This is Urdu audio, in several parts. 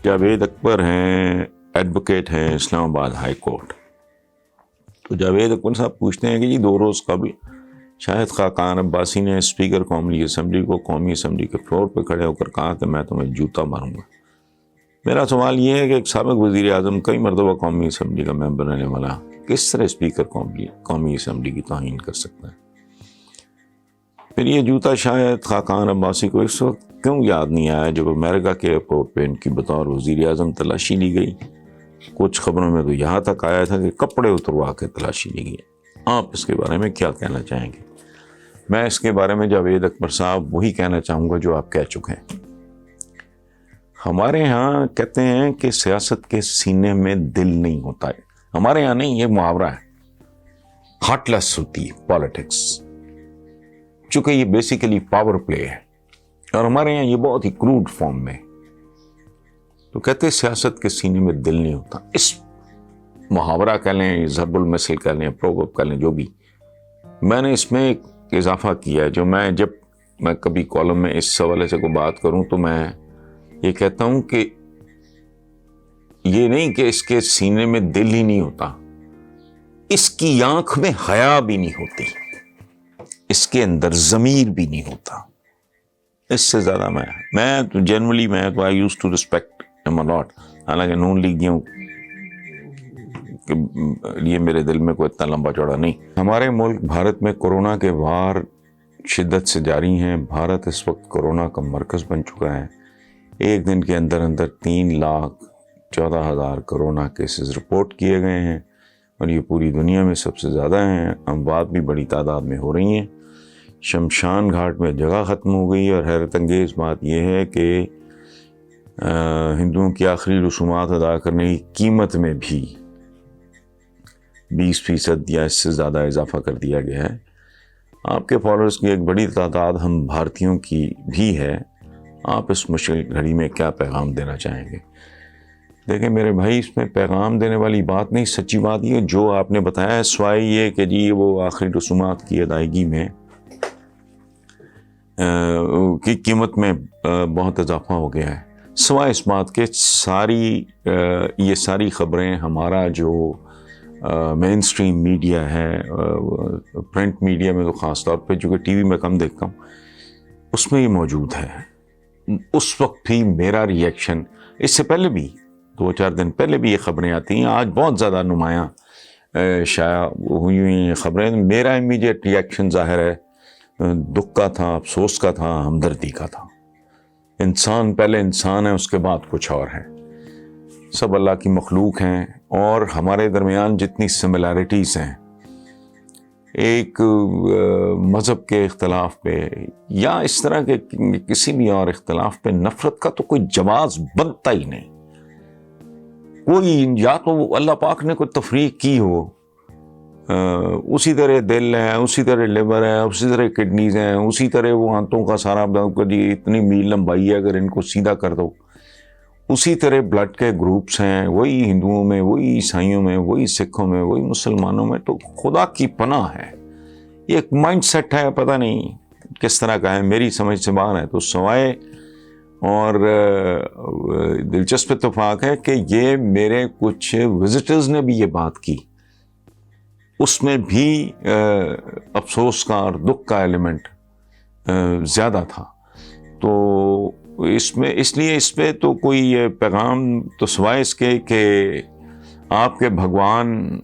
جاوید اکبر ہیں، ایڈوکیٹ ہیں اسلام آباد ہائی کورٹ. تو جاوید اکبر صاحب پوچھتے ہیں کہ جی 2 روز قبل شاہد خاقان عباسی نے اسپیکر قومی اسمبلی کو قومی اسمبلی کے فلور پہ کھڑے ہو کر کہا کہ میں تمہیں جوتا ماروں گا. میرا سوال یہ ہے کہ ایک سابق وزیر اعظم کئی مرتبہ قومی اسمبلی کا ممبر رہنے والا کس طرح اسپیکر قومی اسمبلی کی توہین کر سکتا ہے؟ پھر یہ جوتا شاہد خاقان عباسی کو اس وقت کیوں یاد نہیں آیا جب امریکہ کے ایئرپورٹ پہ ان کی بطور وزیر اعظم تلاشی لی گئی؟ کچھ خبروں میں تو یہاں تک آیا تھا کہ کپڑے اتروا کے تلاشی لی گئی. آپ اس کے بارے میں کیا کہنا چاہیں گے؟ میں اس کے بارے میں جاوید اکبر صاحب وہی کہنا چاہوں گا جو آپ کہہ چکے ہیں. ہمارے ہاں کہتے ہیں کہ سیاست کے سینے میں دل نہیں ہوتا ہے. ہمارے ہاں نہیں، یہ محاورہ ہے. ہارٹ لیس ہوتی ہے پالیٹکس، چونکہ یہ بیسیکلی پاور پلے ہے اور ہمارے یہاں یہ بہت ہی کروڈ فارم میں. تو کہتے ہیں سیاست کے سینے میں دل نہیں ہوتا. اس محاورہ کہہ لیں، ضرب المثل کہہ لیں، پروورب کہہ لیں، جو بھی، میں نے اس میں ایک اضافہ کیا ہے. جب میں کبھی کالم میں اس حوالے سے کوئی بات کروں تو میں یہ کہتا ہوں کہ یہ نہیں کہ اس کے سینے میں دل ہی نہیں ہوتا، اس کی آنکھ میں حیا بھی نہیں ہوتی، اس کے اندر ضمیر بھی نہیں ہوتا. اس سے زیادہ میں تو جنرلی میں تو آئی یوز ٹو ریسپیکٹ ہم الاٹ. حالانکہ نون لیگیوں کہ یہ میرے دل میں کوئی اتنا لمبا چوڑا نہیں. ہمارے ملک بھارت میں کورونا کے وار شدت سے جاری ہیں. بھارت اس وقت کورونا کا مرکز بن چکا ہے. ایک دن کے اندر 3,14,000 کورونا کیسز رپورٹ کیے گئے ہیں اور یہ پوری دنیا میں سب سے زیادہ ہیں. اموات بھی بڑی تعداد میں ہو رہی ہیں. شمشان گھاٹ میں جگہ ختم ہو گئی اور حیرت انگیز بات یہ ہے کہ ہندوؤں کی آخری رسومات ادا کرنے کی قیمت میں بھی 20% یا اس سے زیادہ اضافہ کر دیا گیا ہے. آپ کے فالوورز کی ایک بڑی تعداد ہم بھارتیوں کی بھی ہے. آپ اس مشکل گھڑی میں کیا پیغام دینا چاہیں گے؟ دیکھیں میرے بھائی، اس میں پیغام دینے والی بات نہیں. سچی بات یہ جو آپ نے بتایا ہے، سوائے یہ کہ جی وہ آخری رسومات کی ادائیگی میں کی قیمت میں بہت اضافہ ہو گیا ہے، سوائے اس بات کے یہ ساری خبریں ہمارا جو مین سٹریم میڈیا ہے، پرنٹ میڈیا میں تو خاص طور پہ، جو کہ ٹی وی میں کم دیکھتا ہوں، اس میں یہ موجود ہے. اس وقت بھی میرا ریئیکشن، اس سے پہلے بھی 2-4 دن پہلے بھی یہ خبریں آتی ہیں، آج بہت زیادہ نمایاں شائع ہوئی ہیں خبریں. میرا امیڈیٹ ریئیکشن ظاہر ہے دکھ کا تھا، افسوس کا تھا، ہمدردی کا تھا. انسان پہلے انسان ہے، اس کے بعد کچھ اور ہے. سب اللہ کی مخلوق ہیں اور ہمارے درمیان جتنی سملیرٹیز ہیں، ایک مذہب کے اختلاف پہ یا اس طرح کے کسی بھی اور اختلاف پہ نفرت کا تو کوئی جواز بنتا ہی نہیں. کوئی یا تو اللہ پاک نے کوئی تفریق کی ہو، اسی طرح دل ہے، اسی طرح لیور ہے، اسی طرح کڈنیز ہیں، اسی طرح وہ آنتوں کا سارا جی اتنی میل لمبائی ہے، اگر ان کو سیدھا کر دو، اسی طرح بلڈ کے گروپس ہیں، وہی ہندوؤں میں، وہی عیسائیوں میں، وہی سکھوں میں، وہی مسلمانوں میں. تو خدا کی پناہ ہے، یہ ایک مائنڈ سیٹ ہے، پتہ نہیں کس طرح کا ہے، میری سمجھ سے باہر ہے. تو سوائے اور دلچسپ اتفاق ہے کہ یہ میرے کچھ وزٹرز نے بھی یہ بات کی، اس میں بھی افسوس کا اور دکھ کا ایلیمنٹ زیادہ تھا. تو اس لیے اس پہ تو کوئی پیغام تو سوائے اس کے کہ آپ کے بھگوان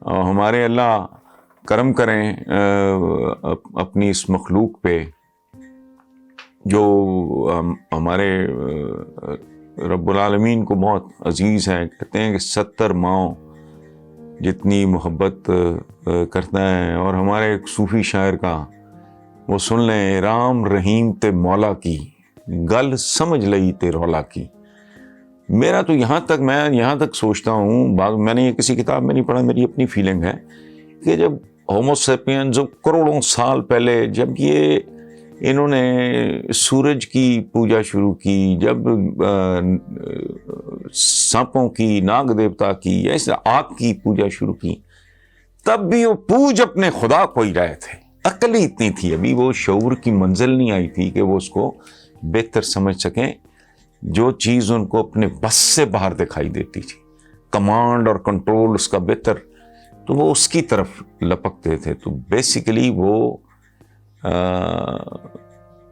ہمارے اللہ کرم کریں اپنی اس مخلوق پہ جو ہمارے رب العالمین کو بہت عزیز ہے. کہتے ہیں کہ 70 ماؤں جتنی محبت کرتا ہے. اور ہمارے ایک صوفی شاعر کا وہ سن لیں، رام رحیم تے مولا کی گل سمجھ لئی تے رولا کی. میرا تو میں یہاں تک سوچتا ہوں، میں نے یہ کسی کتاب میں نہیں پڑھا، میری اپنی فیلنگ ہے کہ جب ہومو سیپینز کروڑوں سال پہلے جب یہ انہوں نے سورج کی پوجا شروع کی، جب سانپوں کی، ناگ دیوتا کی، ایسے آگ کی پوجا شروع کی، تب بھی وہ پوج اپنے خدا کو ہی رہے تھے. عقل ہی اتنی تھی، ابھی وہ شعور کی منزل نہیں آئی تھی کہ وہ اس کو بہتر سمجھ سکیں جو چیز ان کو اپنے بس سے باہر دکھائی دیتی تھی، کمانڈ اور کنٹرول اس کا بہتر، تو وہ اس کی طرف لپکتے تھے. تو بیسیکلی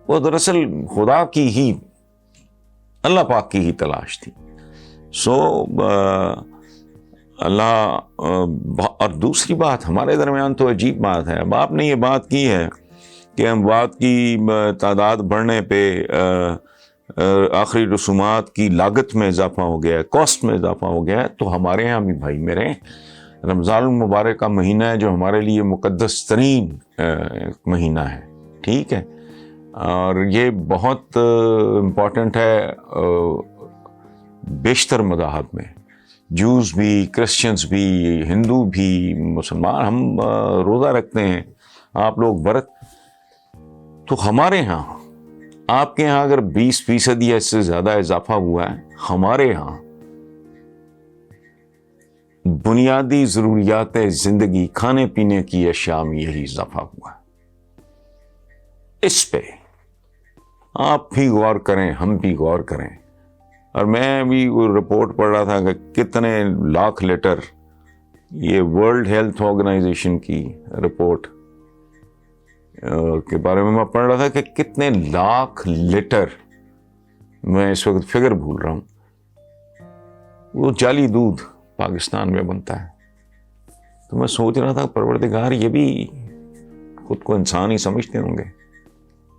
وہ دراصل خدا کی ہی، اللہ پاک کی ہی تلاش تھی. سو اللہ اور دوسری بات ہمارے درمیان تو عجیب بات ہے. اب آپ نے یہ بات کی ہے کہ اموات کی تعداد بڑھنے پہ آخری رسومات کی لاگت میں اضافہ ہو گیا ہے، کاسٹ میں اضافہ ہو گیا ہے. تو ہمارے ہاں بھی بھائی میرے، رمضان المبارک کا مہینہ ہے جو ہمارے لیے مقدس ترین مہینہ ہے، ٹھیک ہے، اور یہ بہت امپورٹنٹ ہے بیشتر مذاہب میں. جوز بھی، کرسچنز بھی، ہندو بھی، مسلمان، ہم روزہ رکھتے ہیں، آپ لوگ ورت. تو ہمارے ہاں، آپ کے ہاں اگر 20% یا اس سے زیادہ اضافہ ہوا ہے، ہمارے ہاں بنیادی ضروریات زندگی، کھانے پینے کی اشیاء میں یہی اضافہ ہوا ہے. اس پہ آپ بھی غور کریں، ہم بھی غور کریں. اور میں بھی رپورٹ پڑھ رہا تھا کہ کتنے لاکھ لیٹر، یہ ورلڈ ہیلتھ آرگنائزیشن کی رپورٹ کے بارے میں پڑھ رہا تھا کہ کتنے لاکھ لیٹر، میں اس وقت فگر بھول رہا ہوں، وہ جعلی دودھ پاکستان میں بنتا ہے. تو میں سوچ رہا تھا پروردگار یہ بھی خود کو انسان ہی سمجھتے ہوں گے،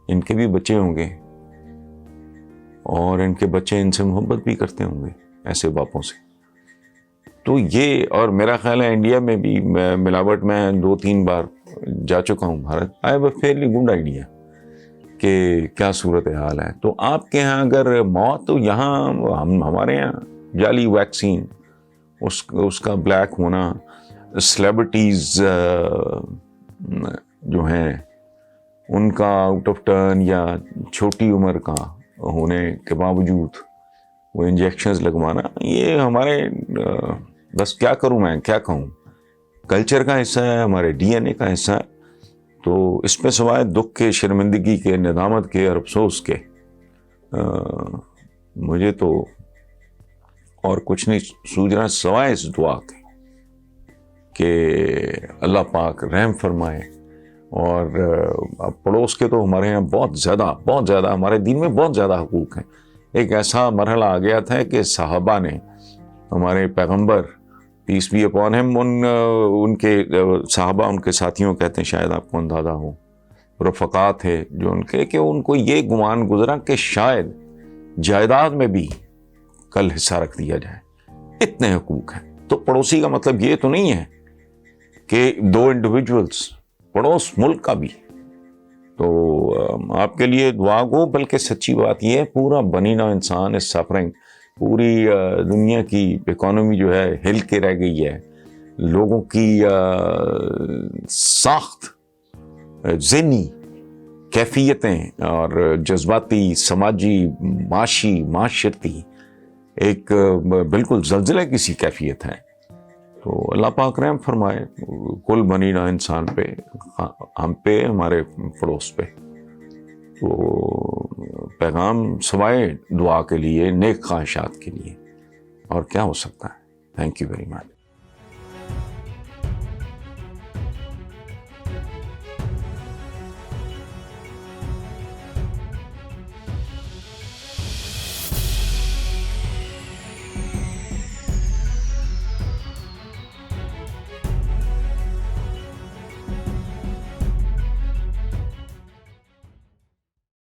ان کے بھی بچے ہوں گے، اور ان کے بچے ان سے محبت بھی کرتے ہوں گے ایسے باپوں سے. تو یہ، اور میرا خیال ہے انڈیا میں بھی ملاوٹ، میں 2-3 بار جا چکا ہوں Bharat. I have a fairly good idea کہ کیا صورت حال ہے. تو آپ کے ہاں اگر موت، تو یہاں ہمارے یہاں جعلی ویکسین، اس کا بلیک ہونا، سیلیبریٹیز جو ہیں ان کا آؤٹ آف ٹرن یا چھوٹی عمر کا ہونے کے باوجود وہ انجیکشنز لگوانا، یہ ہمارے بس کیا کروں، میں کیا کہوں، کلچر کا حصہ ہے، ہمارے ڈی این اے کا حصہ ہے. تو اس پہ سوائے دکھ کے، شرمندگی کے، ندامت کے اور افسوس کے مجھے تو اور کچھ نہیں سوچ رہا سوائے اس دعا کے کہ اللہ پاک رحم فرمائے. اور پڑوس کے تو ہمارے یہاں بہت زیادہ ہمارے دین میں بہت زیادہ حقوق ہیں. ایک ایسا مرحلہ آ گیا تھا کہ صحابہ نے، ہمارے پیغمبر پیس بی اپون ہم، ان کے صحابہ، ان کے ساتھیوں کہتے ہیں، شاید آپ کو اندازہ ہو، رفقا تھے جو ان کے، کہ ان کو یہ گمان گزرا کہ شاید جائیداد میں بھی کل حصہ رکھ دیا جائے. اتنے حقوق ہیں. تو پڑوسی کا مطلب یہ تو نہیں ہے کہ 2 انڈیویجولز، پڑوس ملک کا بھی. تو آپ کے لیے دعا گو، بلکہ سچی بات یہ ہے پورا بنی نوع انسان اس سفرنگ، پوری دنیا کی اکانومی جو ہے ہل کے رہ گئی ہے. لوگوں کی ساخت، ذہنی کیفیتیں اور جذباتی، سماجی، معاشرتی ایک بالکل زلزلے کی سی کیفیت ہے. تو اللہ پاک رحم فرمائے کل بنی نوع انسان پہ، ہم پہ، ہمارے پڑوس پہ. تو پیغام سوائے دعا کے لیے، نیک خواہشات کے لیے اور کیا ہو سکتا ہے. Thank you very much.